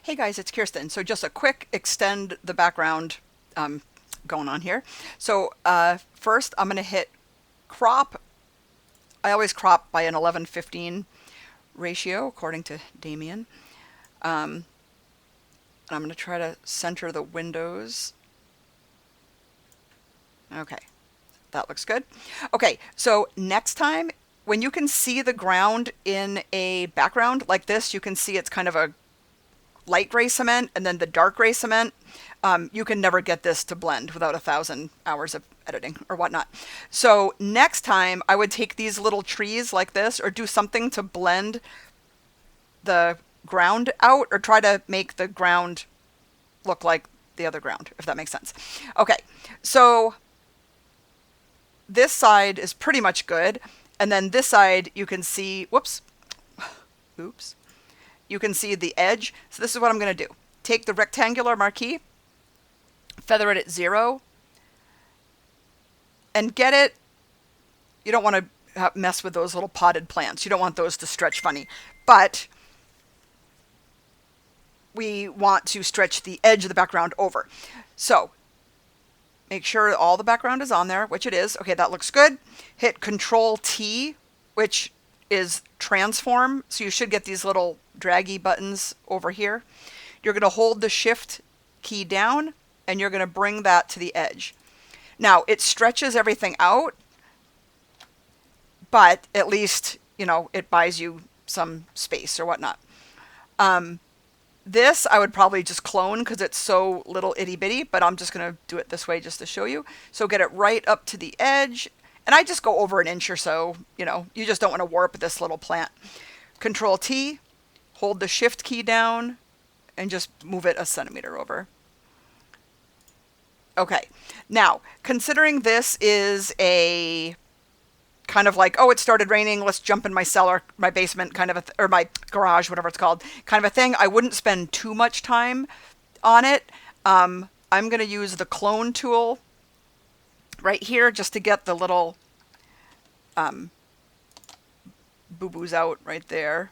Hey guys, it's Kirsten. So just a quick extend the background going on here. So first I'm going to hit crop. I always crop by an 11:15 ratio according to Damien. Um, and I'm going to try to center the windows. Okay, that looks good. Okay, so next time when you can see the ground in a background like this, you can see it's kind of a light gray cement and then the dark gray cement. You can never get this to blend without 1,000 hours of editing or whatnot. So next time I would take these little trees like this or do something to blend the ground out or try to make the ground look like the other ground, if that makes sense. Okay, so this side is pretty much good. And then this side you can see, whoops, oops, you can see the edge. So this is what I'm going to do. Take the rectangular marquee, feather it at 0, and get it. You don't want to mess with those little potted plants. You don't want those to stretch funny. But we want to stretch the edge of the background over. So make sure all the background is on there, which it is. Okay, that looks good. Hit Control T, which is transform. So you should get these little draggy buttons over here. You're going to hold the Shift key down and you're going to bring that to the edge. Now it stretches everything out, but at least, it buys you some space or whatnot. This I would probably just clone because it's so little itty bitty, but I'm just going to do it this way just to show you. So get it right up to the edge. And I just go over an inch or so, you just don't want to warp this little plant. Control T, hold the Shift key down, and just move it a centimeter over. Okay, now, considering this is a kind of like, oh, it started raining, let's jump in my cellar, my basement kind of, or my garage, whatever it's called, kind of a thing, I wouldn't spend too much time on it. I'm going to use the clone tool right here just to get the little boo-boos out right there.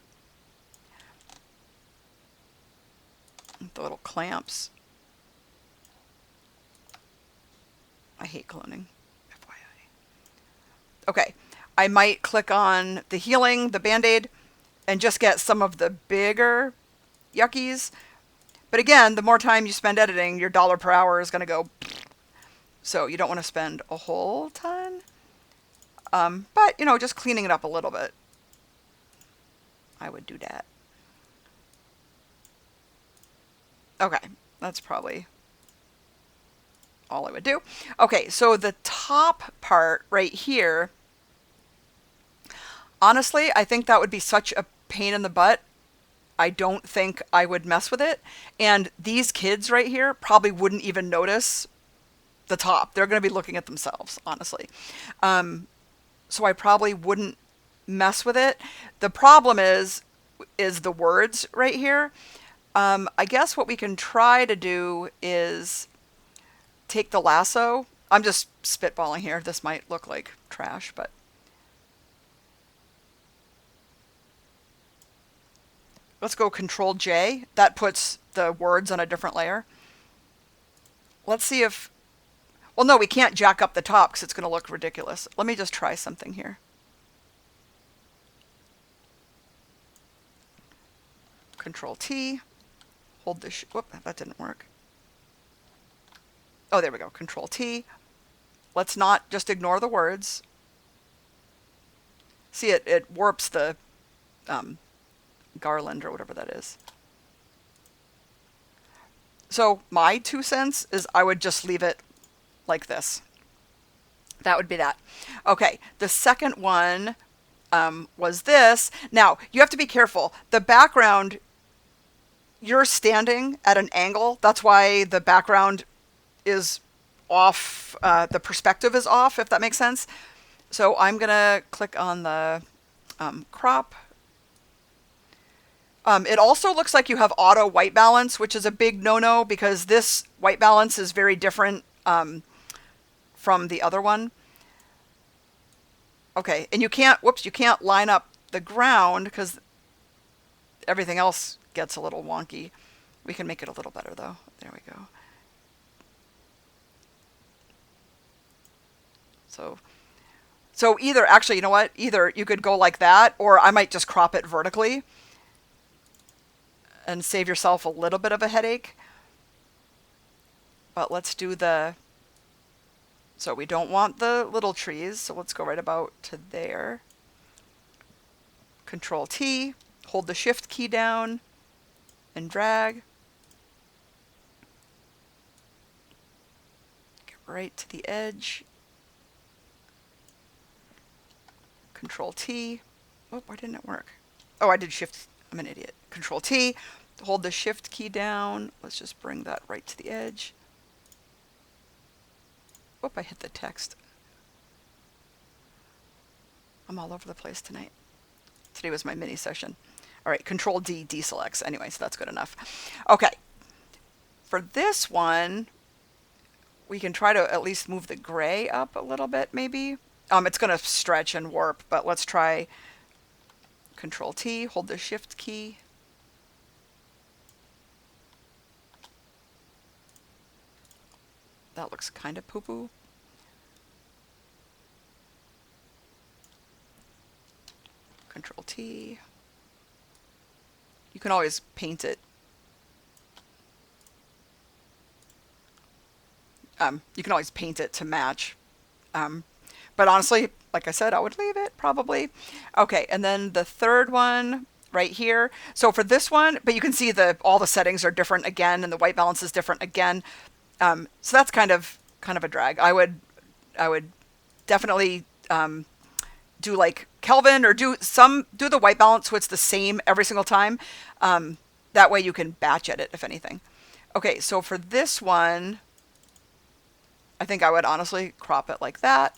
The little clamps. I hate cloning, FYI. Okay, I might click on the healing, the Band-Aid, and just get some of the bigger yuckies. But again, the more time you spend editing, your dollar per hour is going to go. So you don't want to spend a whole ton. But, just cleaning it up a little bit. I would do that. Okay, that's probably all I would do. Okay, so the top part right here, honestly, I think that would be such a pain in the butt. I don't think I would mess with it. And these kids right here probably wouldn't even notice the top. They're going to be looking at themselves, honestly. So I probably wouldn't mess with it. The problem is the words right here. I guess what we can try to do is take the lasso. I'm just spitballing here. This might look like trash, but let's go Control J. That puts the words on a different layer. Let's see if, well, no, we can't jack up the top because it's going to look ridiculous. Let me just try something here. Control T. Hold this. Whoop, that didn't work. Oh, there we go. Control T. Let's not just ignore the words. See, it warps the garland or whatever that is. So my 2 cents is I would just leave it like this. That would be that. Okay, the second one was this. Now, you have to be careful. The background, you're standing at an angle. That's why the background is off, the perspective is off, if that makes sense. So I'm going to click on the crop. It also looks like you have auto white balance, which is a big no-no because this white balance is very different from the other one. Okay, and you can't, whoops, you can't line up the ground because everything else gets a little wonky. We can make it a little better though. There we go. So either, actually, you know what? Either you could go like that, or I might just crop it vertically and save yourself a little bit of a headache. But let's do so we don't want the little trees, so let's go right about to there. Control T, hold the Shift key down, and drag. Get right to the edge. Control T. Oh, why didn't it work? Oh, I did Shift. I'm an idiot. Control T, hold the Shift key down. Let's just bring that right to the edge. Whoop, I hit the text. I'm all over the place tonight. Today was my mini session. All right, Control D deselects. Anyway, so that's good enough. Okay, for this one, we can try to at least move the gray up a little bit, maybe. It's going to stretch and warp, but let's try Control T, hold the Shift key. That looks kind of poo-poo. Control T. You can always paint it. You can always paint it to match. But honestly, like I said, I would leave it probably. Okay, and then the third one right here. So for this one, but you can see all the settings are different again, and the white balance is different again. So that's kind of a drag. I would definitely do like Kelvin, or do the white balance so it's the same every single time. That way you can batch edit if anything. Okay, so for this one, I think I would honestly crop it like that.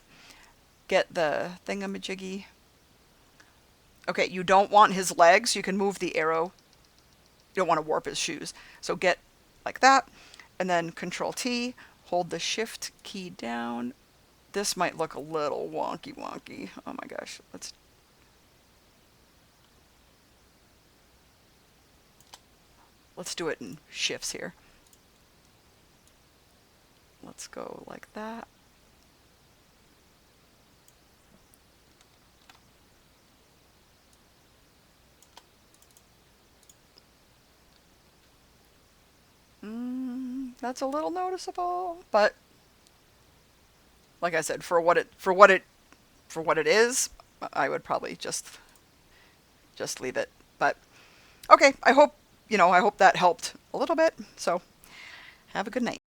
Get the thingamajiggy. Okay, you don't want his legs. You can move the arrow. You don't want to warp his shoes. So get like that. And then Control T, hold the Shift key down. This might look a little wonky. Oh my gosh. Let's do it in shifts here. Let's go like that. That's a little noticeable, but like I said, for what it is, I would probably just leave it. But okay, I hope that helped a little bit. So have a good night.